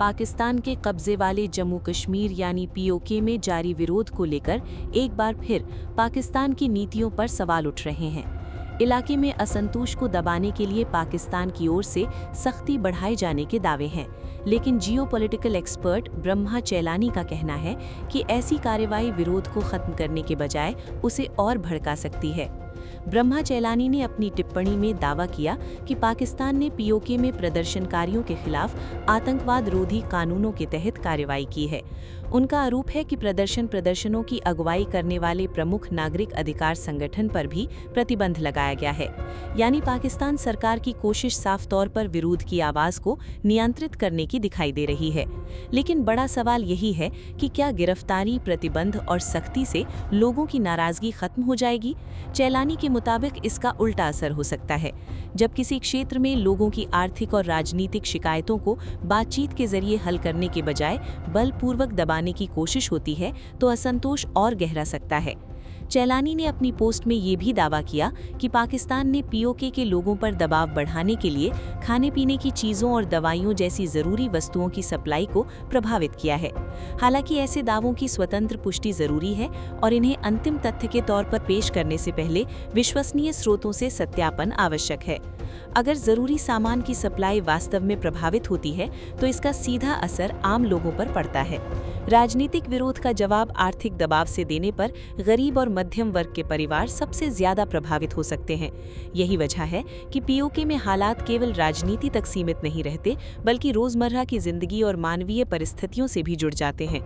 पाकिस्तान के कब्जे वाले जम्मू कश्मीर यानी पीओके में जारी विरोध को लेकर एक बार फिर पाकिस्तान की नीतियों पर सवाल उठ रहे हैं। इलाके में असंतोष को दबाने के लिए पाकिस्तान की ओर से सख्ती बढ़ाए जाने के दावे हैं, लेकिन जियोपॉलिटिकल एक्सपर्ट ब्रह्मा चैलानी का कहना है कि ऐसी कार्रवाई विरोध को खत्म करने के बजाय उसे और भड़का सकती है। ब्रह्मा चैलानी ने अपनी टिप्पणी में दावा किया कि पाकिस्तान ने पीओके में प्रदर्शनकारियों के खिलाफ आतंकवाद रोधी कानूनों के तहत कार्रवाई की है। उनका आरोप है कि प्रदर्शनों की अगुवाई करने वाले प्रमुख नागरिक अधिकार संगठन पर भी प्रतिबंध लगाया गया है। यानी पाकिस्तान सरकार की कोशिश साफ तौर पर विरोध की आवाज को नियंत्रित करने की दिखाई दे रही है। लेकिन बड़ा सवाल यही है कि क्या गिरफ्तारी, प्रतिबंध और सख्ती से लोगों की नाराजगी खत्म हो जाएगी? चैलानी के मुताबिक इसका उल्टा असर हो सकता है। जब किसी क्षेत्र में लोगों की आर्थिक और राजनीतिक शिकायतों को बातचीत के जरिए हल करने के बजाय बलपूर्वक दबाने की कोशिश होती है, तो असंतोष और गहरा सकता है। चैलानी ने अपनी पोस्ट में ये भी दावा किया कि पाकिस्तान ने पीओके के लोगों पर दबाव बढ़ाने के लिए खाने पीने की चीज़ों और दवाइयों जैसी ज़रूरी वस्तुओं की सप्लाई को प्रभावित किया है। हालांकि ऐसे दावों की स्वतंत्र पुष्टि ज़रूरी है और इन्हें अंतिम तथ्य के तौर पर पेश करने से पहले विश्वसनीय स्रोतों से सत्यापन आवश्यक है। अगर ज़रूरी सामान की सप्लाई वास्तव में प्रभावित होती है, तो इसका सीधा असर आम लोगों पर पड़ता है। राजनीतिक विरोध का जवाब आर्थिक दबाव से देने पर गरीब और मध्यम वर्ग के परिवार सबसे ज्यादा प्रभावित हो सकते हैं। यही वजह है कि पीओके में हालात केवल राजनीति तक सीमित नहीं रहते, बल्कि रोजमर्रा की जिंदगी और मानवीय परिस्थितियों से भी जुड़ जाते हैं।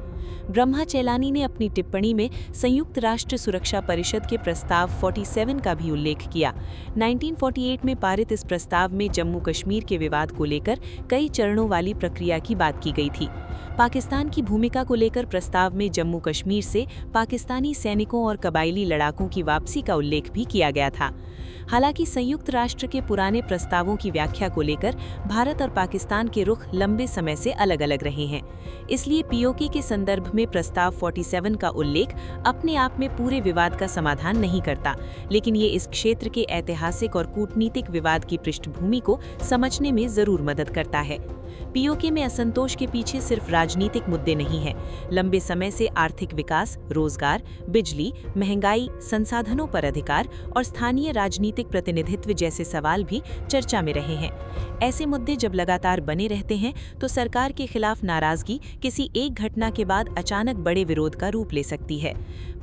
ब्रह्मा चैलानी ने अपनी टिप्पणी में संयुक्त राष्ट्र सुरक्षा परिषद के प्रस्ताव 47 का भी उल्लेख किया। 1948 में पारित इस प्रस्ताव में जम्मू कश्मीर के विवाद को लेकर कई चरणों वाली प्रक्रिया की बात की गई थी। पाकिस्तान की भूमिका को लेकर प्रस्ताव में जम्मू कश्मीर से पाकिस्तानी सैनिकों और कबायली लड़ाकों की वापसी का उल्लेख भी किया गया था। हालांकि संयुक्त राष्ट्र के पुराने प्रस्तावों की व्याख्या को लेकर भारत और पाकिस्तान के रुख लंबे समय से अलग अलग रहे हैं। इसलिए पीओके के संदर्भ में प्रस्ताव 47 का उल्लेख अपने आप में पूरे विवाद का समाधान नहीं करता, लेकिन ये इस क्षेत्र के ऐतिहासिक और कूटनीतिक विवाद की पृष्ठभूमि को समझने में जरूर मदद करता है। पीओके में असंतोष के पीछे सिर्फ राजनीतिक मुद्दे नहीं हैं। लंबे समय से आर्थिक विकास, रोजगार, बिजली, महंगाई, संसाधनों पर अधिकार और स्थानीय राजनीतिक प्रतिनिधित्व जैसे सवाल भी चर्चा में रहे हैं। ऐसे मुद्दे जब लगातार बने रहते हैं, तो सरकार के खिलाफ नाराजगी किसी एक घटना के बाद अचानक बड़े विरोध का रूप ले सकती है।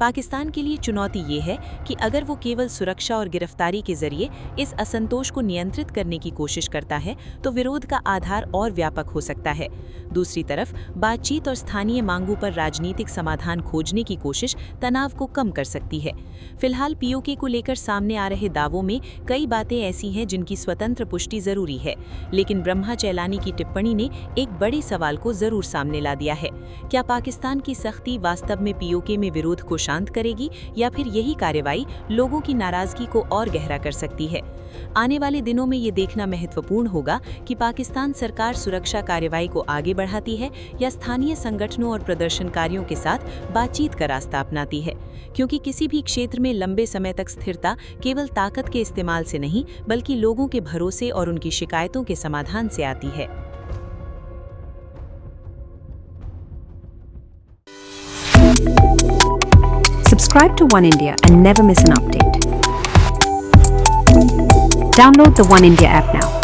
पाकिस्तान के लिए चुनौती ये है कि अगर वो केवल सुरक्षा और गिरफ्तारी के जरिए इस असंतोष को नियंत्रित करने की कोशिश करता है, तो विरोध का आधार और व्यापक हो सकता है। दूसरी तरफ बातचीत और स्थानीय मांगों पर राजनीतिक समाधान खोजने की कोशिश तनाव को कम कर सकती है। फिलहाल पीओके को लेकर सामने आ रहे दावों में कई बातें ऐसी हैं जिनकी स्वतंत्र पुष्टि जरूरी है, लेकिन ब्रह्मा चैलानी की टिप्पणी ने एक बड़े सवाल को जरूर सामने ला दिया है। क्या पाकिस्तान की सख्ती वास्तव में पीओके में विरोध को शांत करेगी, या फिर यही कार्रवाई लोगों की नाराजगी को और गहरा कर सकती है? आने वाले दिनों में ये देखना महत्वपूर्ण होगा कि पाकिस्तान सरकार सुरक्षा कार्रवाई को आगे बढ़ाती है या स्थानीय संगठनों और प्रदर्शनकारियों के साथ बातचीत का रास्ता अपनाती है, क्योंकि किसी भी क्षेत्र में लंबे समय तक स्थिरता केवल ताकत के इस्तेमाल से नहीं, बल्कि लोगों के भरोसे और उनकी शिकायतों के समाधान से आती है। Subscribe to One India and never miss an update. Download the One India app now.